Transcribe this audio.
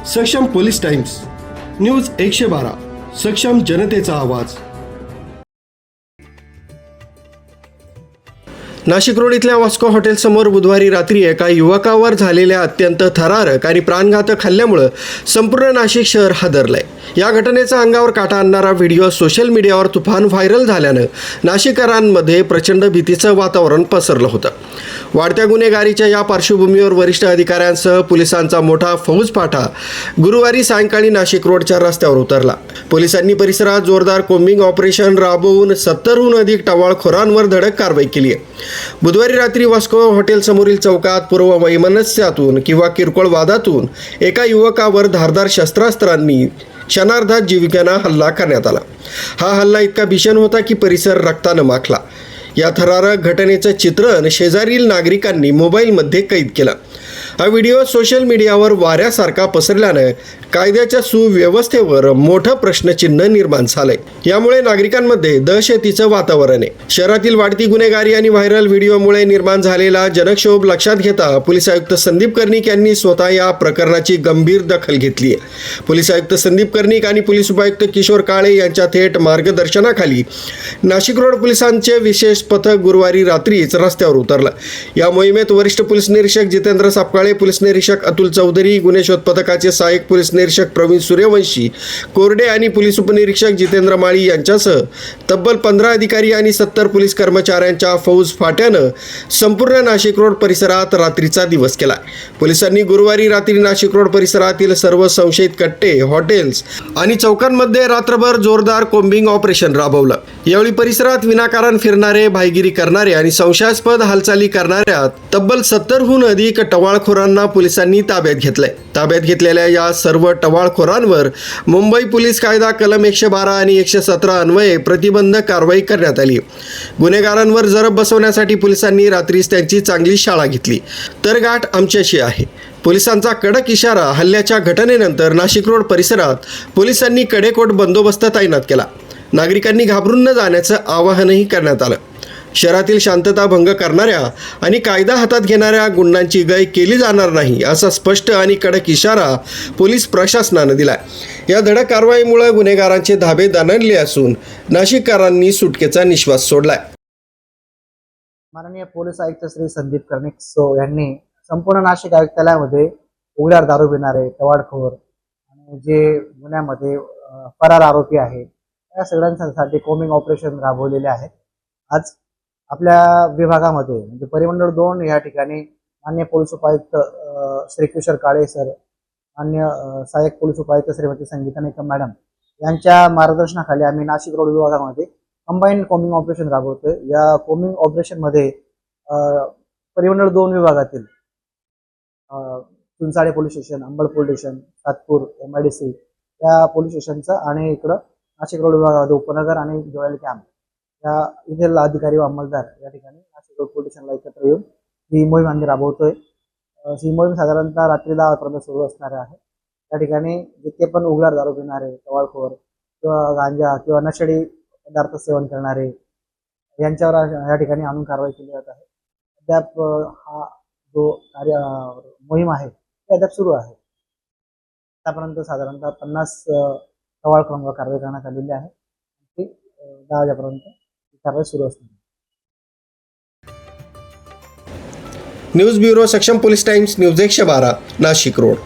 सक्षम police times news 112 सक्षम जनतेचा आवाज। नाशिक रोड इथल्या वास्को हॉटेल समोर बुधवारी रात्री एका युवकावर झालेल्या अत्यंत थरारक आणि प्राणघातक हल्ल्यामुळे संपूर्ण नाशिक शहर हादरलंय। या घटनेचा अंगावर काटा आणणारा व्हिडिओ सोशल मीडियावर तुफान व्हायरल झाल्यानं नाशिककरांमध्ये प्रचंड भीतीचं वातावरण पसरलं होतं। वाढत्या गुन्हेगारीच्या या पार्श्वभूमीवर वरिष्ठ अधिकाऱ्यांसह पोलिसांचा मोठा फौजफाटा गुरुवारी सायंकाळी नाशिक रोडच्या रस्त्यावर उतरला। पोलिसांनी परिसरात जोरदार कोम्बिंग ऑपरेशन राबवून 70हून अधिक टवाळखोरांवर धडक कारवाई केली आहे। बुधवारी रात्री वास्को हॉटेल समोरील चौकात पूर्व वैमनस्यातून किंवा किरकोळ वादातून एका युवकावर धारदार शस्त्रास्त्रांनी क्षणार्धात जीविकांना हल्ला करण्यात आला। हा हल्ला इतका भीषण होता की परिसर रक्तानं माखला। या थरारक घटनेचं चित्रण शेजारील नागरिकांनी मोबाईलमध्ये कैद केलं। हा व्हिडिओ सोशल मीडियावर वाऱ्यासारखा पसरल्यानं कायद्याच्या सुव्यवस्थेवर मोठं प्रश्नचिन्ह निर्माण झालंय। यामुळे नागरिकांमध्ये दहशतीचं वातावरण आहे। शहरातील वाढती गुन्हेगारी आणि व्हायरल व्हिडिओमुळे निर्माण झालेला जनक्षोभ लक्षात घेता पोलीस आयुक्त संदीप कर्णिक यांनी स्वतः या प्रकरणाची गंभीर दखल घेतली आहे। पोलीस आयुक्त संदीप कर्णिक आणि पोलीस उपायुक्त किशोर काळे यांच्या थेट मार्गदर्शनाखाली नाशिक रोड पोलिसांचे विशेष पथक गुरुवारी रात्रीच रस्त्यावर उतरलं। या मोहिमेत वरिष्ठ पोलीस निरीक्षक जितेंद्र सापकाळे, पोलीस निरीक्षक अतुल चौधरी, गुन्हे शोध पथकाचे सहाय्यक पोलीस निरीक्षक प्रवीण सूर्यवंशी कोरडे आणि पोलीस उपनिरीक्षक जितेंद्र माळी यांच्यासह तब्बल 15 अधिकारी आणि 70 पोलीस कर्मचाऱ्यांच्या फौज फाट्यानं संपूर्ण नाशिक रोड परिसरात रात्रीचा दिवस केला। पोलिसांनी गुरुवारी रात्री नाशिक रोड परिसरातील सर्व संशयित कट्टे, हॉटेल्स आणि चौकांमध्ये रात्रभर जोरदार कोम्बिंग ऑपरेशन राबवलं। यावेळी परिसरात विनाकारण फिरणारे, भाईगिरी करणारे आणि संशयास्पद हालचाली करणाऱ्या तब्बल 70हून अधिक टवाळखोरांना पोलिसांनी ताब्यात घेतलंय। ताब्यात घेतलेल्या या सर्व टवाळखोरांवर मुंबई पोलीस कायदा कलम 112 आणि 117 अन्वये प्रतिबंधक कारवाई करण्यात आली। गुन्हेगारांवर जरब बसवण्यासाठी पोलिसांनी रात्रीच त्यांची चांगली शाळा घेतली। तर गाठ आमच्याशी आहे। पोलिसांचा कडक इशारा। हल्ल्याच्या घटनेनंतर नाशिक रोड परिसरात पोलिसांनी कडेकोट बंदोबस्त तैनात केला। नागरिकांनी घाबरून न जाण्याचं आवाहनही करण्यात आलं। शहरातील शांतता भंग करणाऱ्या आणि कायदा हातात घेणाऱ्या गुंडांची गय केली जाणार नाही असा स्पष्ट आणि कडक इशारा पोलीस प्रशासनानं दिलाय। या धडक कारवाईमुळे गुन्हेगारांचे धाबे दणले असून नाशिककरांनी सुटकेचा निश्वास सोडलाय। माननीय पोलीस आयुक्त श्री संदीप कर्णिक यांनी संपूर्ण नाशिक आयुक्तालयामध्ये उघड्यावर दारू पिणारे, टवाळखोर आणि जे गुन्ह्यामध्ये फरार आरोपी आहेत या सगळ्यांसाठी कोम्बिंग ऑपरेशन राबवलेले आहे। आज आपल्या विभागामध्ये म्हणजे परिमंडळ 2 या ठिकाणी माननीय पोलीस उपायुक्त श्री किशोर काळे सर, माननीय सहाय्यक पोलीस उपायुक्त श्रीमती संगीता निकम मॅडम यांच्या मार्गदर्शनाखाली आम्ही नाशिक रोड विभागामध्ये कंबाईंड कोम्बिंग ऑपरेशन राबवतोय। या कोम्बिंग ऑपरेशनमध्ये परिमंडळ 2 विभागातील चिंचाळे police station, Ambad police station, Satpur, MIDC या पोलीस स्टेशनचं आणि इकडं नाशिक रोड विभागामध्ये उपनगर आणि जोळेल कॅम्प या इथले अधिकारी व अंमलदार या ठिकाणी नाशिक रोड पोलीस स्टेशनला एकत्र येऊन ही मोहीम आम्ही राबवतोय। ही मोहीम साधारणतः रात्री 10 वाजेपर्यंत सुरू असणार आहे। या ठिकाणी जितके पण उघड्यावर दारू पिणारे, टवाळखोर किंवा गांजा किंवा नशेडी पदार्थ सेवन करणारे यांच्यावर या ठिकाणी आणून कारवाई केली जात आहे। अद्याप हा जो मोहीम आहे ती अद्याप सुरू आहे। आतापर्यंत साधारणतः 50 टवाळखोरांवर कारवाई करण्यात आलेली आहे। ती 10 वाजेपर्यंत कारवाई सुरू असते। न्यूज ब्युरो सक्षम police times news 112 Nashik road.